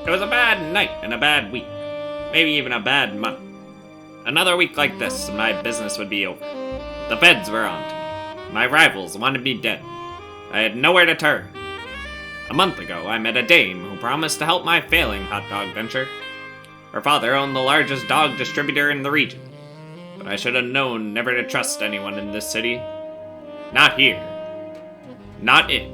It was a bad night and a bad week. Maybe even a bad month. Another week like this and my business would be over. The feds were on to me. My rivals wanted me dead. I had nowhere to turn. A month ago, I met a dame who promised to help my failing hot dog venture. Her father owned the largest dog distributor in the region. But I should have known never to trust anyone in this city. Not here. Not in.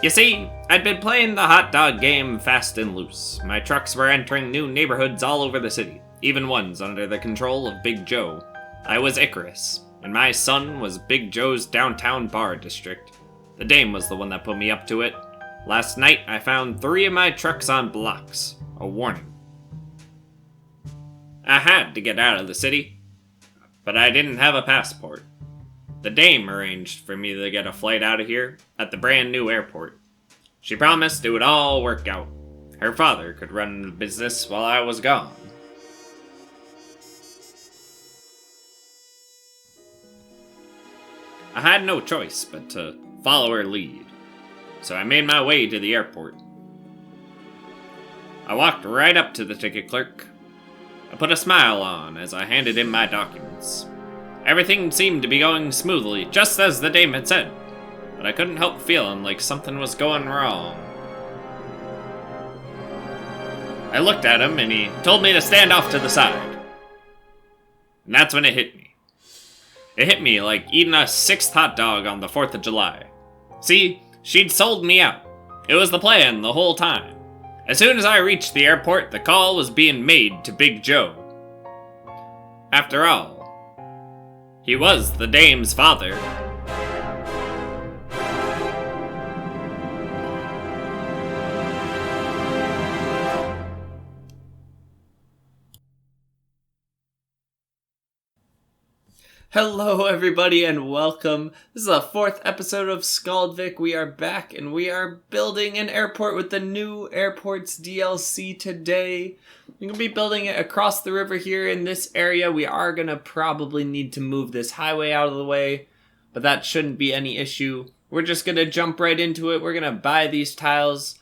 You see, I'd been playing the hot dog game fast and loose. My trucks were entering new neighborhoods all over the city, even ones under the control of Big Joe. I was Icarus, and my son was Big Joe's downtown bar district. The dame was the one that put me up to it. Last night, I found 3 of my trucks on blocks. A warning. I had to get out of the city, but I didn't have a passport. The dame arranged for me to get a flight out of here at the brand new airport. She promised it would all work out. Her father could run the business while I was gone. I had no choice but to follow her lead, so I made my way to the airport. I walked right up to the ticket clerk. I put a smile on as I handed him my documents. Everything seemed to be going smoothly, just as the dame had said, but I couldn't help feeling like something was going wrong. I looked at him and he told me to stand off to the side. And that's when it hit me. It hit me like eating a 6th hot dog on the 4th of July. See, she'd sold me out. It was the plan the whole time. As soon as I reached the airport, the call was being made to Big Joe. After all, he was the dame's father. Hello everybody and welcome. This is the 4th episode of Skaldvic. We are back and we are building an airport with the new airports DLC today. We're going to be building it across the river here in this area. We are going to probably need to move this highway out of the way, but that shouldn't be any issue. We're just going to jump right into it. We're going to buy these tiles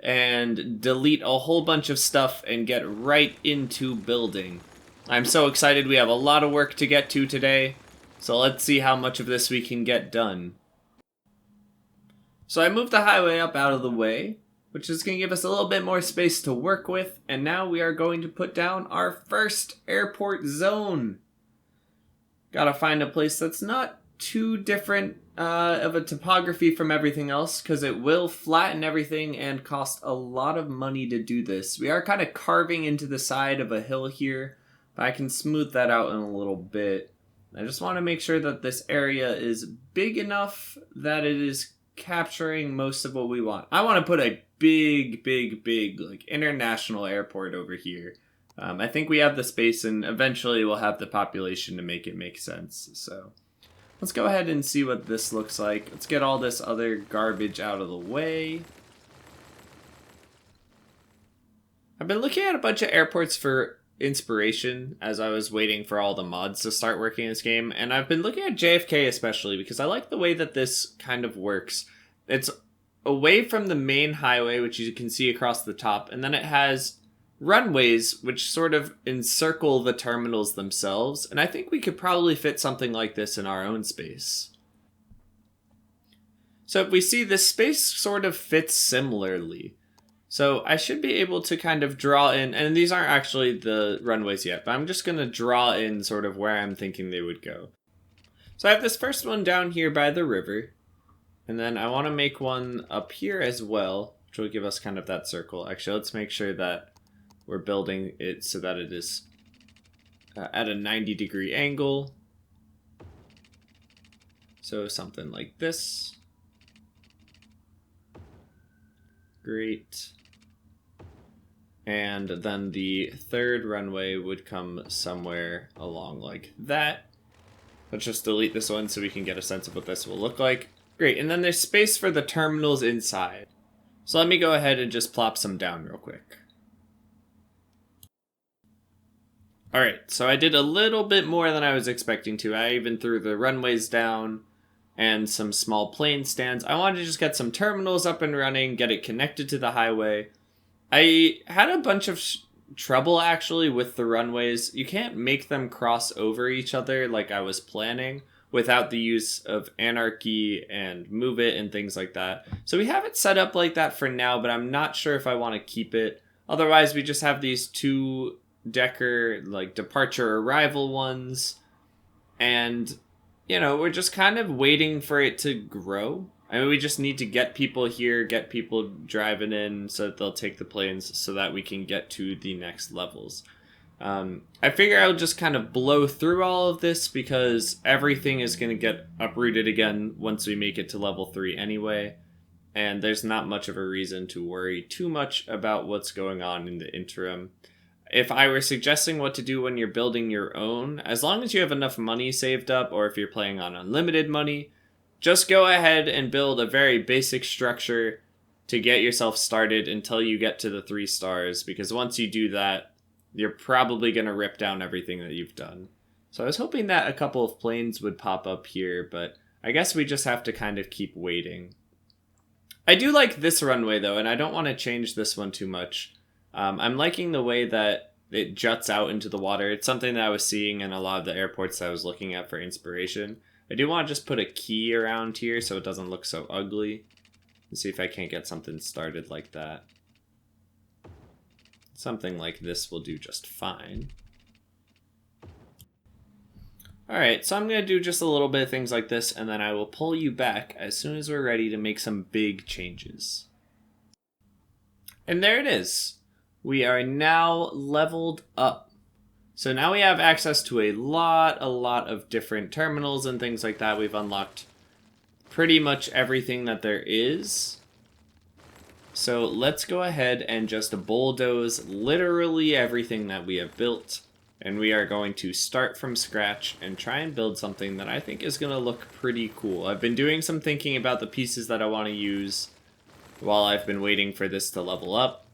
and delete a whole bunch of stuff and get right into building. I'm so excited. We have a lot of work to get to today, so let's see how much of this we can get done. So I moved the highway up out of the way, which is going to give us a little bit more space to work with, and now we are going to put down our first airport zone. Gotta find a place that's not too different of a topography from everything else, because it will flatten everything and cost a lot of money to do this. We are kind of carving into the side of a hill here, but I can smooth that out in a little bit. I just want to make sure that this area is big enough that it is capturing most of what we want. I want to put a big, like international airport over here. I think we have the space and eventually we'll have the population to make it make sense. So let's go ahead and see what this looks like. Let's get all this other garbage out of the way. I've been looking at a bunch of airports for inspiration as I was waiting for all the mods to start working in this game, and I've been looking at JFK especially because I like the way that this kind of works. It's away from the main highway, which you can see across the top, and then it has runways which sort of encircle the terminals themselves, and I think we could probably fit something like this in our own space. So if we see, this space sort of fits similarly. So I should be able to kind of draw in, and these aren't actually the runways yet, but I'm just going to draw in sort of where I'm thinking they would go. So I have this first one down here by the river, and then I want to make one up here as well, which will give us kind of that circle. Actually, let's make sure that we're building it so that it is at a 90-degree angle. So something like this. Great. And then the third runway would come somewhere along like that. Let's just delete this one so we can get a sense of what this will look like. Great, and then there's space for the terminals inside. So let me go ahead and just plop some down real quick. Alright, so I did a little bit more than I was expecting to. I even threw the runways down and some small plane stands. I wanted to just get some terminals up and running, get it connected to the highway. I had a bunch of trouble actually with the runways. You can't make them cross over each other like I was planning without the use of anarchy and move it and things like that. So we have it set up like that for now, but I'm not sure if I want to keep it. Otherwise, we just have these 2-decker like departure arrival ones, and we're just kind of waiting for it to grow. I mean, we just need to get people here, get people driving in so that they'll take the planes so that we can get to the next levels. I figure I'll just kind of blow through all of this because everything is going to get uprooted again once we make it to level 3 anyway. And there's not much of a reason to worry too much about what's going on in the interim. If I were suggesting what to do when you're building your own, as long as you have enough money saved up, or if you're playing on unlimited money, just go ahead and build a very basic structure to get yourself started until you get to the 3 stars, because once you do that, you're probably going to rip down everything that you've done. So I was hoping that a couple of planes would pop up here, but I guess we just have to kind of keep waiting. I do like this runway though, and I don't want to change this one too much. I'm liking the way that it juts out into the water. It's something that I was seeing in a lot of the airports that I was looking at for inspiration. I do want to just put a key around here so it doesn't look so ugly. Let's see if I can't get something started like that. Something like this will do just fine. Alright, so I'm going to do just a little bit of things like this, and then I will pull you back as soon as we're ready to make some big changes. And there it is. We are now leveled up. So now we have access to a lot of different terminals and things like that. We've unlocked pretty much everything that there is. So let's go ahead and just bulldoze literally everything that we have built. And we are going to start from scratch and try and build something that I think is going to look pretty cool. I've been doing some thinking about the pieces that I want to use while I've been waiting for this to level up.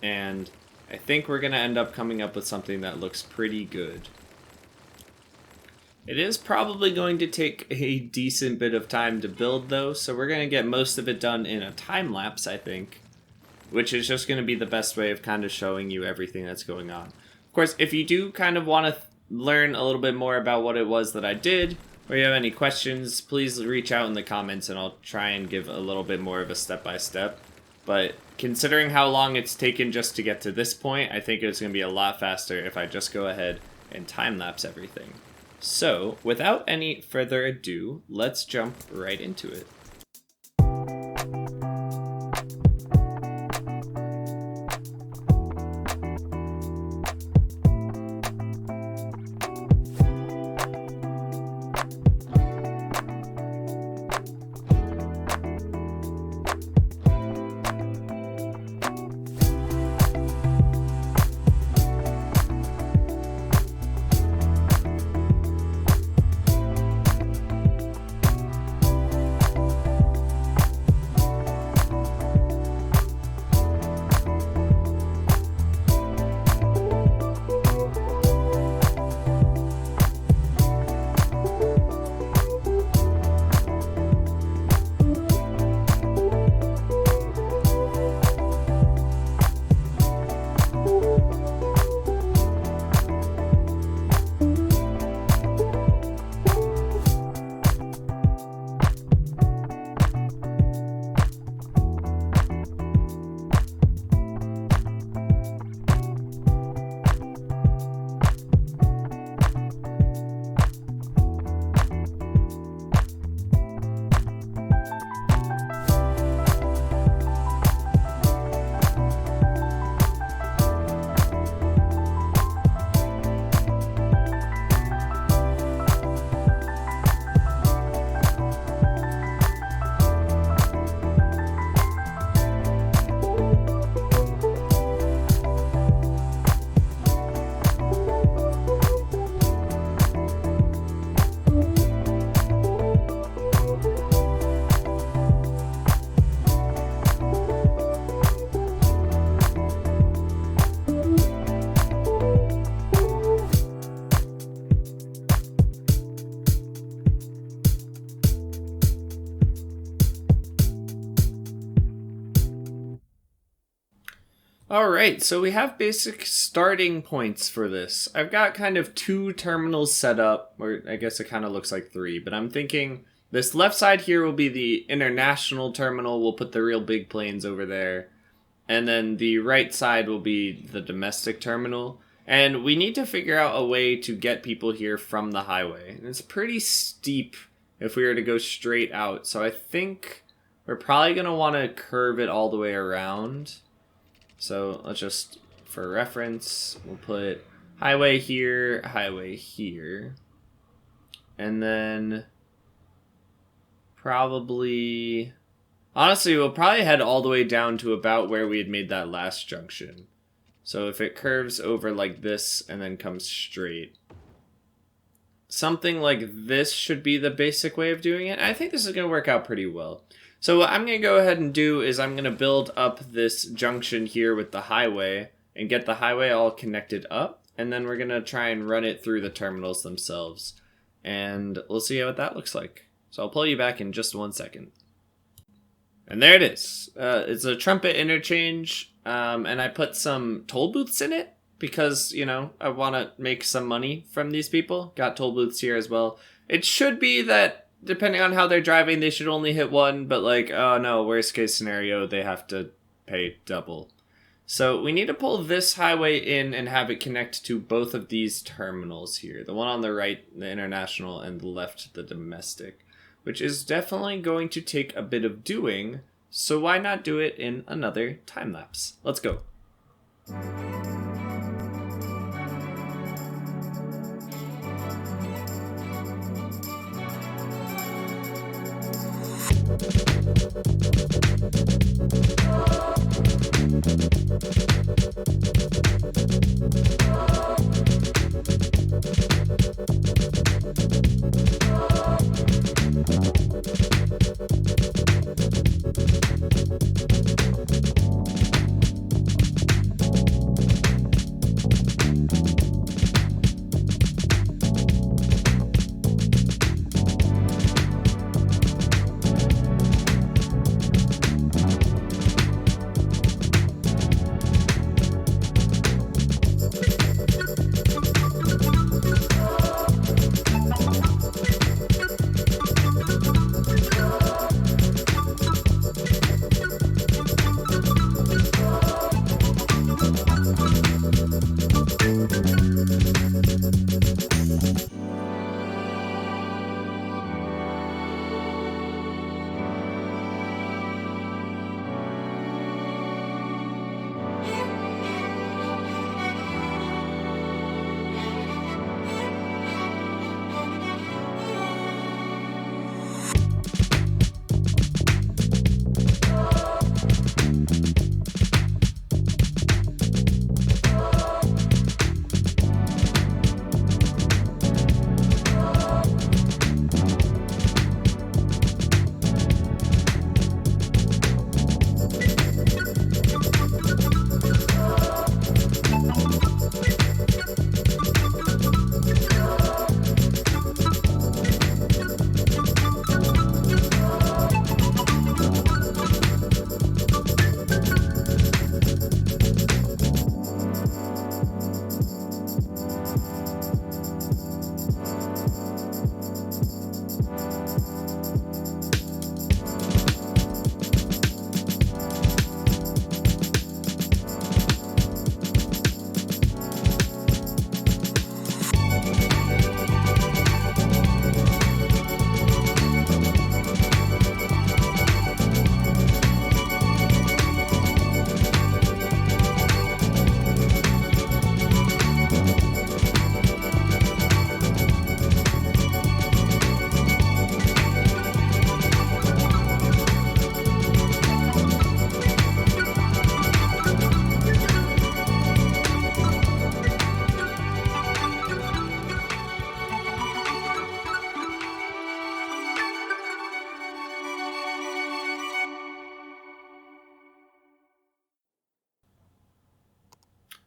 And I think we're going to end up coming up with something that looks pretty good. It is probably going to take a decent bit of time to build though, so we're going to get most of it done in a time lapse, I think, which is just going to be the best way of kind of showing you everything that's going on. Of course, if you do kind of want to learn a little bit more about what it was that I did, or you have any questions, please reach out in the comments and I'll try and give a little bit more of a step-by-step. But considering how long it's taken just to get to this point, I think it's going to be a lot faster if I just go ahead and time-lapse everything. So, without any further ado, let's jump right into it. Alright, so we have basic starting points for this. I've got kind of 2 terminals set up, or I guess it kind of looks like 3, but I'm thinking this left side here will be the international terminal. We'll put the real big planes over there. And then the right side will be the domestic terminal. And we need to figure out a way to get people here from the highway. And it's pretty steep if we were to go straight out. So I think we're probably going to want to curve it all the way around. So let's just, for reference, we'll put highway here, and then probably, honestly, we'll probably head all the way down to about where we had made that last junction. So if it curves over like this and then comes straight, something like this should be the basic way of doing it. I think this is going to work out pretty well. So what I'm going to go ahead and do is I'm going to build up this junction here with the highway and get the highway all connected up. And then we're going to try and run it through the terminals themselves. And we'll see what that looks like. So I'll pull you back in just 1 second. And there it is. It's a trumpet interchange. And I put some toll booths in it because, you know, I want to make some money from these people. Got toll booths here as well. It should be that depending on how they're driving, they should only hit 1, but like, oh no, worst case scenario, they have to pay double. So we need to pull this highway in and have it connect to both of these terminals here. The one on the right, the international, and the left, the domestic, which is definitely going to take a bit of doing. So why not do it in another time lapse? Let's go.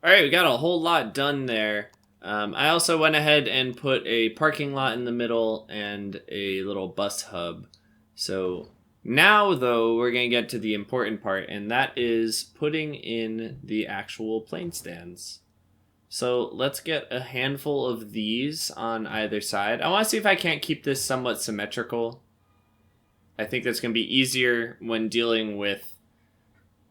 Alright, we got a whole lot done there. I also went ahead and put a parking lot in the middle and a little bus hub. So Now, though, we're going to get to the important part, and that is putting in the actual plane stands. So let's get a handful of these on either side. I want to see if I can't keep this somewhat symmetrical. I think that's going to be easier when dealing with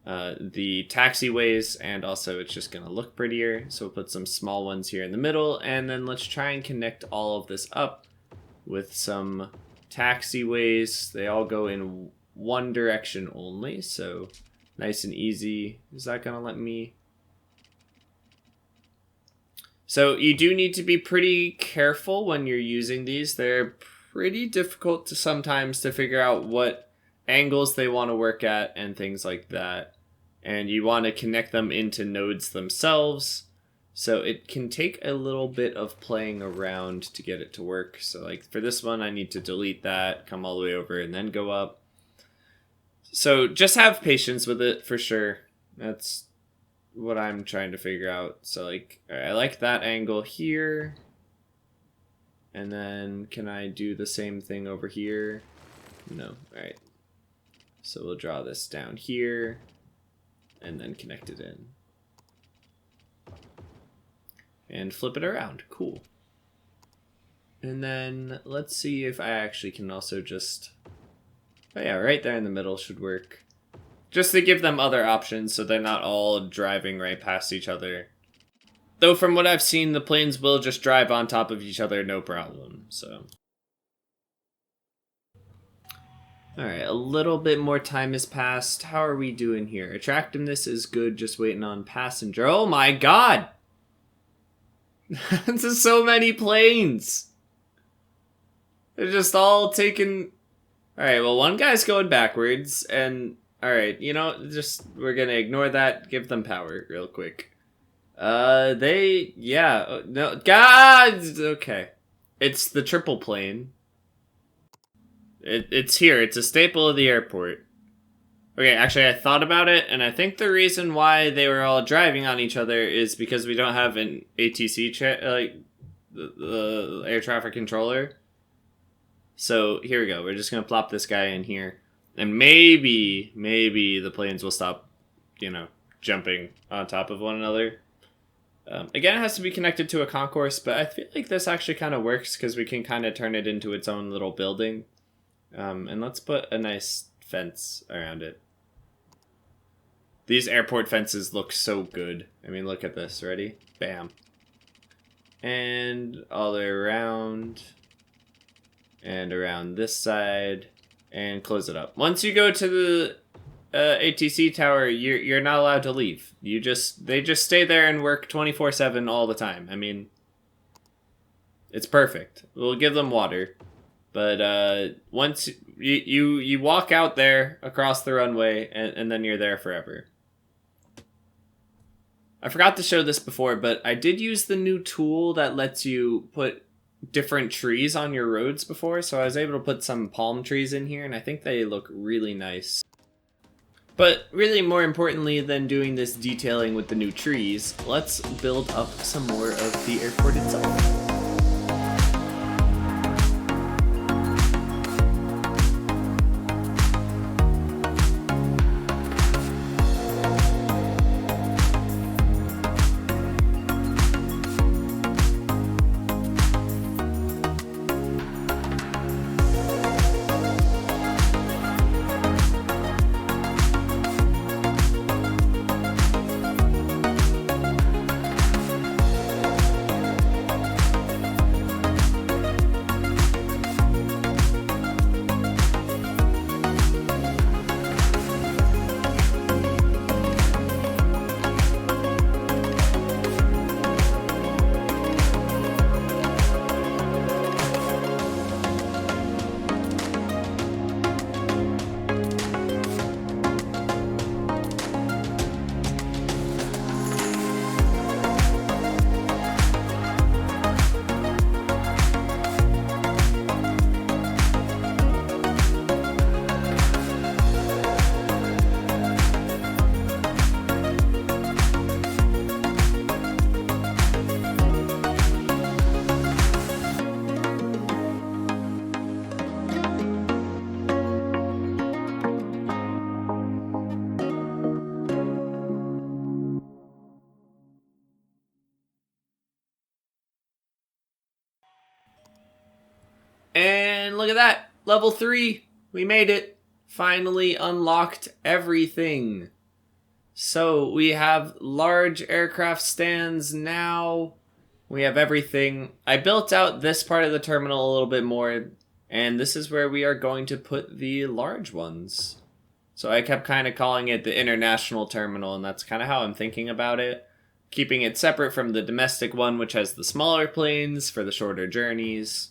the taxiways, and also it's just going to look prettier. So we'll put some small ones here in the middle, and then let's try and connect all of this up with some taxiways. They all go in one direction only, so nice and easy. Is that going to let me... So you do need to be pretty careful when you're using these. They're pretty difficult to sometimes to figure out what angles they want to work at and things like that. And you want to connect them into nodes themselves. So it can take a little bit of playing around to get it to work. So like for this one, I need to delete that, come all the way over, and then go up. So just have patience with it for sure. That's what I'm trying to figure out. So like, I like that angle here. And then can I do the same thing over here? No. All right. So we'll draw this down here and then connect it in. And flip it around. Cool. And then let's see if I actually can also just... Oh yeah, right there in the middle should work. Just to give them other options so they're not all driving right past each other. Though from what I've seen, the planes will just drive on top of each other, no problem, so. Alright, a little bit more time has passed. How are we doing here? Attractiveness is good, just waiting on passenger. Oh my god! This is so many planes! They're just all taking... Alright, well one guy's going backwards, and... Alright, you know, just... We're gonna ignore that, give them power real quick. Yeah, no, God, okay. It's the triple plane. It's here, it's a staple of the airport. Okay, actually I thought about it, and I think the reason why they were all driving on each other is because we don't have an ATC, the air traffic controller. So, here we go, we're just gonna plop this guy in here. And maybe the planes will stop, you know, jumping on top of one another. Again, it has to be connected to a concourse, but I feel like this actually kind of works because we can kind of turn it into its own little building. And let's put a nice fence around it. These airport fences look so good. I mean, look at this. Ready? Bam. And all the way around. And around this side. And close it up. Once you go to the... ATC tower, you're not allowed to leave. They just stay there and work 24/7 all the time. I mean, it's perfect. We'll give them water, but once you walk out there across the runway, and then you're there forever. I forgot to show this before, but I did use the new tool that lets you put different trees on your roads before, so I was able to put some palm trees in here, and I think they look really nice. But really more importantly than doing this detailing with the new trees, let's build up some more of the airport itself. And look at that. Level 3. We made it. Finally unlocked everything. So we have large aircraft stands now. We have everything. I built out this part of the terminal a little bit more. And this is where we are going to put the large ones. So I kept kind of calling it the international terminal. And that's kind of how I'm thinking about it. Keeping it separate from the domestic one, which has the smaller planes for the shorter journeys.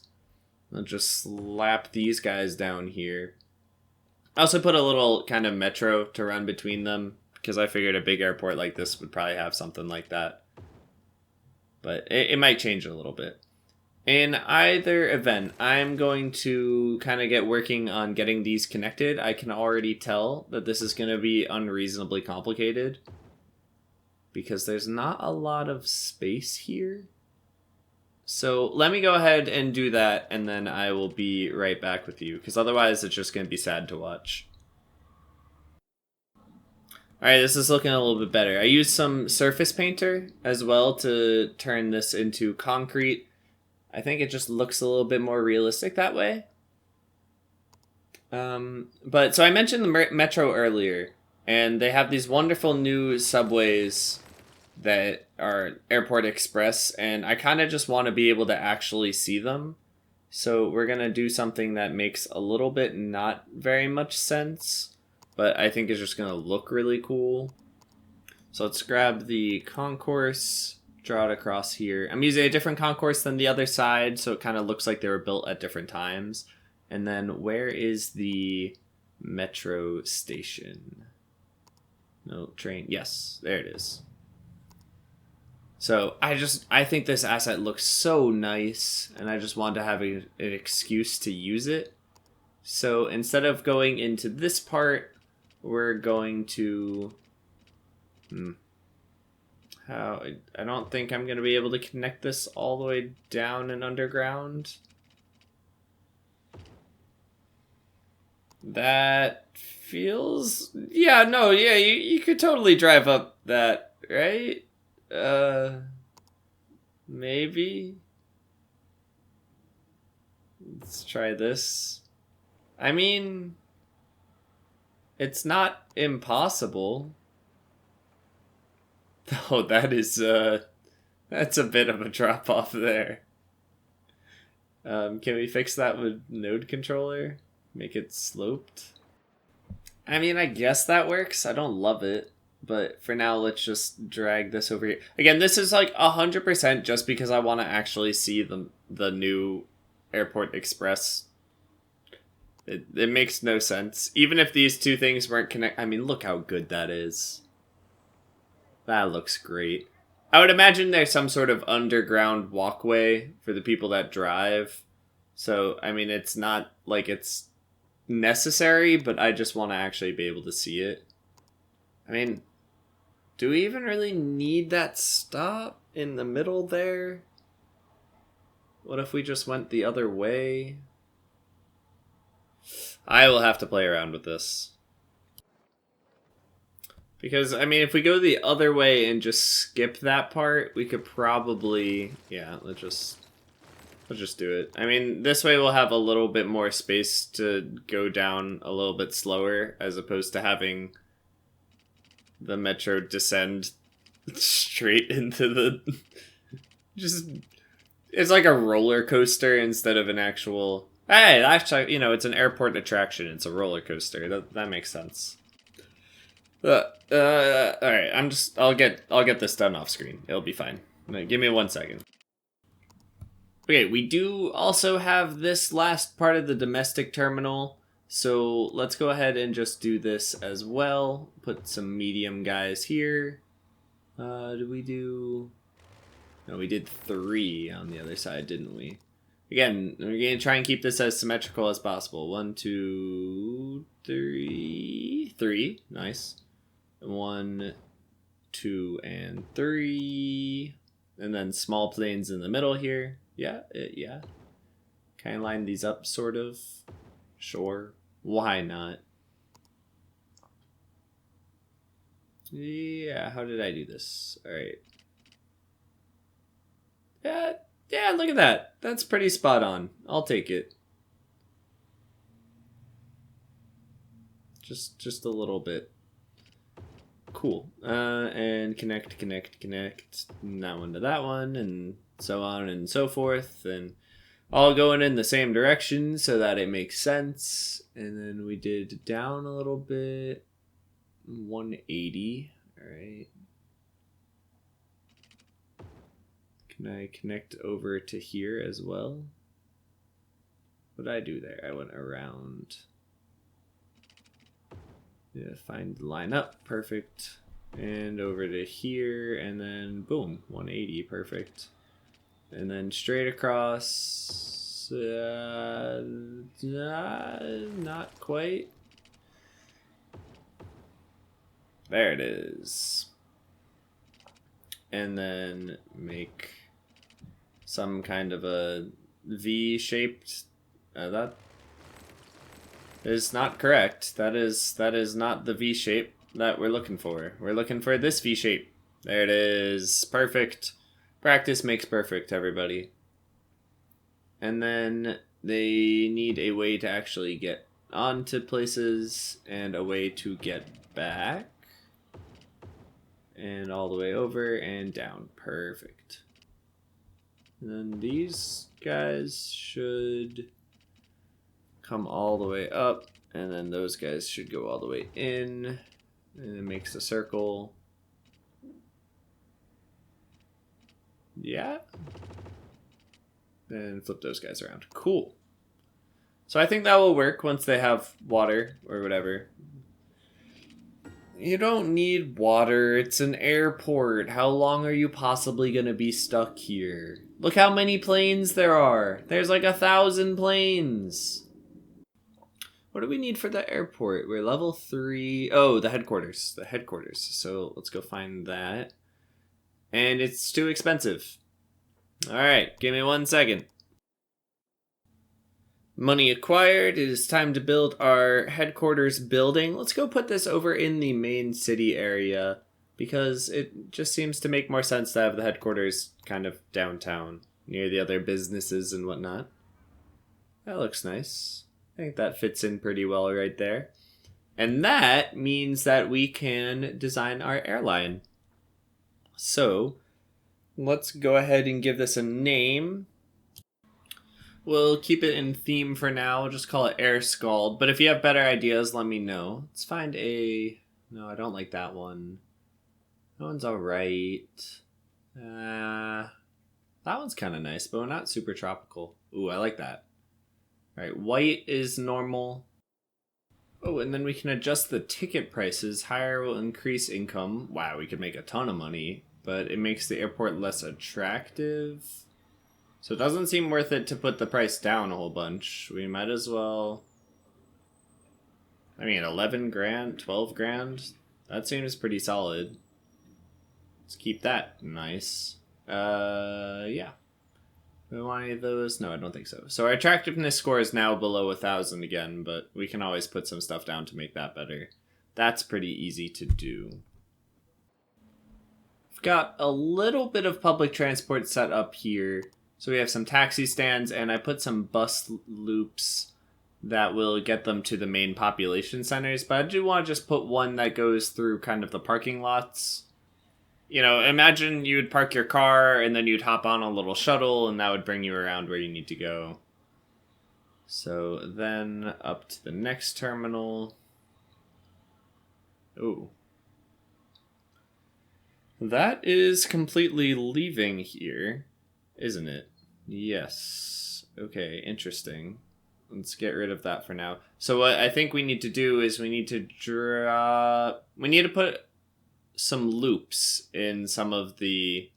I'll just slap these guys down here. I also put a little kind of metro to run between them, because I figured a big airport like this would probably have something like that. But it might change a little bit. In either event, I'm going to kind of get working on getting these connected. I can already tell that this is going to be unreasonably complicated, because there's not a lot of space here. So let me go ahead and do that, and then I will be right back with you, because otherwise it's just going to be sad to watch. Alright, this is looking a little bit better. I used some surface painter as well to turn this into concrete. I think it just looks a little bit more realistic that way. But so I mentioned the metro earlier, and they have these wonderful new subways that are Airport Express, and I kind of just want to be able to actually see them. So we're going to do something that makes a little bit not very much sense, but I think is just going to look really cool. So let's grab the concourse, draw it across here. I'm using a different concourse than the other side, so it kind of looks like they were built at different times. And then where is the metro station? No, train. Yes, there it is. So I think this asset looks so nice, and I just want to have an excuse to use it. So instead of going into this part, we're going to... I don't think I'm going to be able to connect this all the way down and underground. That feels... Yeah, no, yeah, you could totally drive up that, right? Maybe. Let's try this. I mean, it's not impossible. Oh, that's a bit of a drop off there. Can we fix that with node controller? Make it sloped? I mean, I guess that works. I don't love it. But for now, let's just drag this over here. Again, this is like 100% just because I want to actually see the new Airport Express. It makes no sense. Even if these two things weren't connected. I mean, look how good that is. That looks great. I would imagine there's some sort of underground walkway for the people that drive. So, I mean, it's not like it's necessary, but I just want to actually be able to see it. I mean... Do we even really need that stop in the middle there? What if we just went the other way? I will have to play around with this. Because, I mean, if we go the other way and just skip that part, we could probably... Yeah, let's just do it. I mean, this way we'll have a little bit more space to go down a little bit slower, as opposed to having... the metro descend straight into the... It's like a roller coaster instead of an actual... Hey, actually, you know, it's an airport attraction. It's a roller coaster. That makes sense. Alright, I'll get this done off screen. It'll be fine. Give me 1 second. Okay, we do also have this last part of the domestic terminal. So let's go ahead and just do this as well. Put some medium guys here. Did we do... No, we did 3 on the other side, didn't we? Again, we're going to try and keep this as symmetrical as possible. 1, 2, 3. 3. Nice. 1, 2, and 3. And then small planes in the middle here. Yeah, yeah. Kind of line these up, sort of. Sure. Why not? Yeah, how did I do this? Alright. Yeah, look at that. That's pretty spot on. I'll take it. Just a little bit. Cool. And connect that one to that one, and so on and so forth, and all going in the same direction so that it makes sense. And then we did down a little bit, 180. All right. Can I connect over to here as well? What did I do there? I went around. Yeah, find line up, perfect. And over to here, and then boom, 180, perfect. And then straight across, not quite. There it is. And then make some kind of a V-shaped, that is not correct. That is not the V shape that we're looking for. We're looking for this V shape. There it is. Perfect. Practice makes perfect, everybody. And then they need a way to actually get onto places and a way to get back. And all the way over and down. Perfect. And then these guys should come all the way up, and then those guys should go all the way in, and it makes a circle. Yeah. And flip those guys around. Cool. So I think that will work once they have water or whatever. You don't need water. It's an airport. How long are you possibly going to be stuck here? Look how many planes there are. There's like 1,000 planes. What do we need for the airport? We're level 3. Oh, the headquarters. The headquarters. So let's go find that. And it's too expensive. Alright, give me 1 second. Money acquired. It is time to build our headquarters building. Let's go put this over in the main city area, because it just seems to make more sense to have the headquarters kind of downtown, near the other businesses and whatnot. That looks nice. I think that fits in pretty well right there. And that means that we can design our airline. So let's go ahead and give this a name. We'll keep it in theme for now. We'll just call it Air Skald. But if you have better ideas, let me know. Let's find a... No, I don't like that one. That one's alright. That one's kind of nice, but we're not super tropical. Ooh, I like that. Alright, white is normal. Oh, and then we can adjust the ticket prices. Higher will increase income. Wow, we could make a ton of money, but it makes the airport less attractive. So it doesn't seem worth it to put the price down a whole bunch. We might as well... I mean, 11 grand, 12 grand? That seems pretty solid. Let's keep that nice. Yeah. Do we want any of those? No, I don't think so. So our attractiveness score is now below 1,000 again, but we can always put some stuff down to make that better. That's pretty easy to do. We've got a little bit of public transport set up here. So we have some taxi stands, and I put some bus loops that will get them to the main population centers. But I do want to just put one that goes through kind of the parking lots. You know, imagine you'd park your car and then you'd hop on a little shuttle and that would bring you around where you need to go. So then up to the next terminal. Ooh. That is completely leaving here, isn't it? Yes. Okay, interesting. Let's get rid of that for now. So what I think we need to do is we need to put some loops in some of the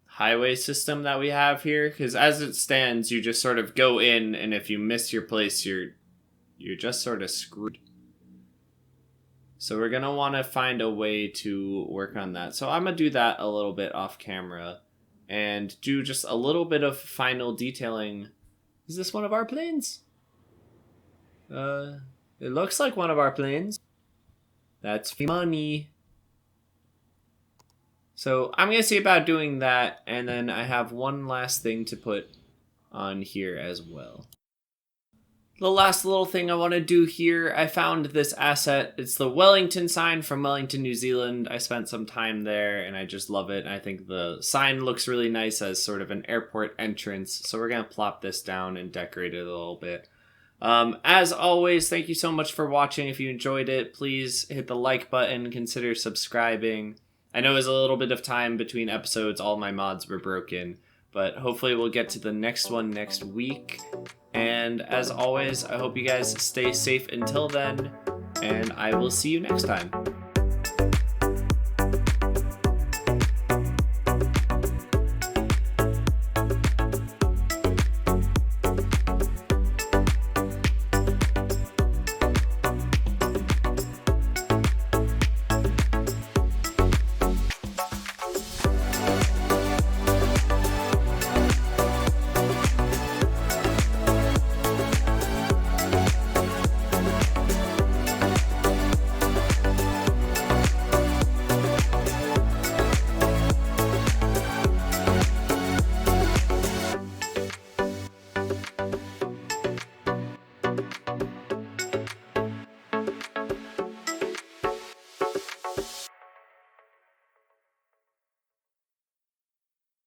highway system that we have here, because as it stands, you just sort of go in, and if you miss your place, you're just sort of screwed. So we're gonna want to find a way to work on that. So I'm gonna do that a little bit off camera and do just a little bit of final detailing. Is this one of our planes? It looks like one of our planes. That's money. So I'm going to see about doing that, and then I have one last thing to put on here as well. The last little thing I want to do here, I found this asset. It's the Wellington sign from Wellington, New Zealand. I spent some time there and I just love it. And I think the sign looks really nice as sort of an airport entrance. So we're going to plop this down and decorate it a little bit. As always, thank you so much for watching. If you enjoyed it, please hit the like button, consider subscribing. I know it was a little bit of time between episodes. All my mods were broken. But hopefully we'll get to the next one next week. And as always, I hope you guys stay safe until then, and I will see you next time.